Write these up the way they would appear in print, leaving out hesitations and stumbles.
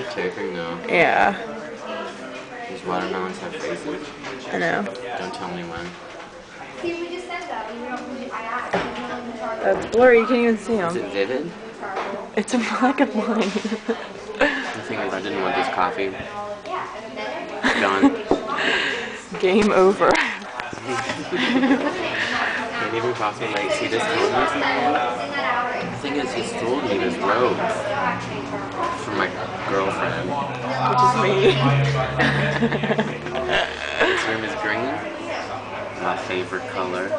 it taping now. Yeah. These watermelons have faces. I know. Don't tell me when. That's blurry, you can't even see Is them. it vivid? It's a black and white. The thing is, I didn't want this coffee. Gone. Game over. Can't even possibly like see this color. The thing is, he stole me this robe from my girlfriend. Which is me. This room is green. My favorite color.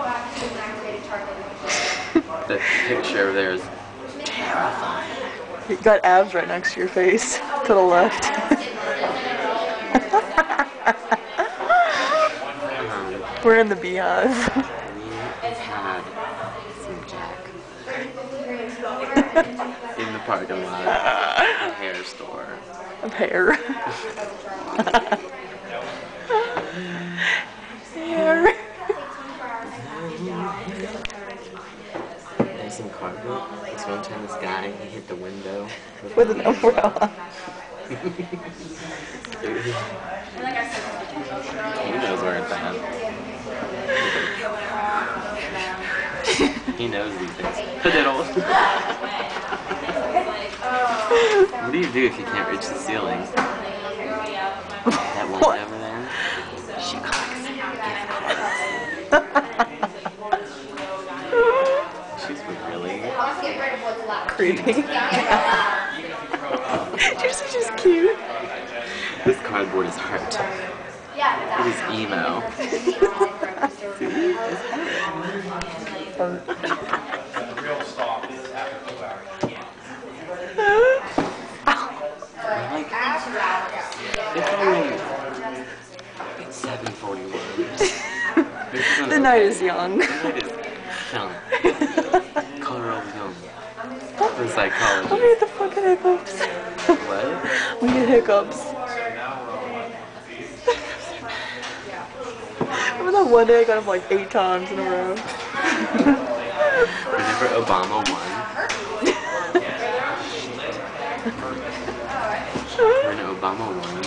The picture over there is terrifying. You got abs right next to your face. To the left. We're in the beehive. We had some Jack in the parking lot, a hair store. Of hair. Hair. There's some carpet. This one time this guy he hit the window With an umbrella. He knows where it's at. He knows these things. Fiddle. What do you do if you can't reach the ceiling? That one over there? She collects gift She's really Creepy. She's just cute. This cardboard is heart. It is emo. It's 7:41. The night is young. The night is young. Color of young. The psychology. We need the fucking hiccups. What? We need hiccups. Remember that one day I got him like 8 times in a row? Whenever Obama won. When Obama won, I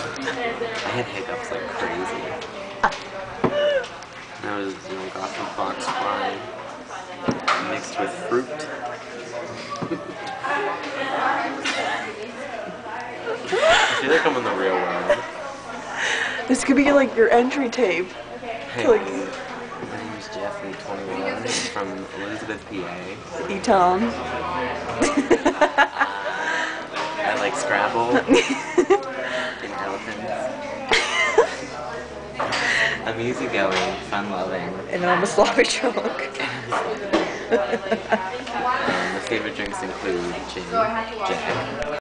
had hiccups like crazy. And I was, got some fox fly mixed with fruit. I feel like I'm in the real world. This could be like your entry tape. Hey, Like, my name is Jeff, I'm 21, from Elizabeth, PA. E-Town. I like Scrabble and elephants. I'm easygoing, fun-loving. And I'm a sloppy drunk. My favorite drinks include gin, Jack.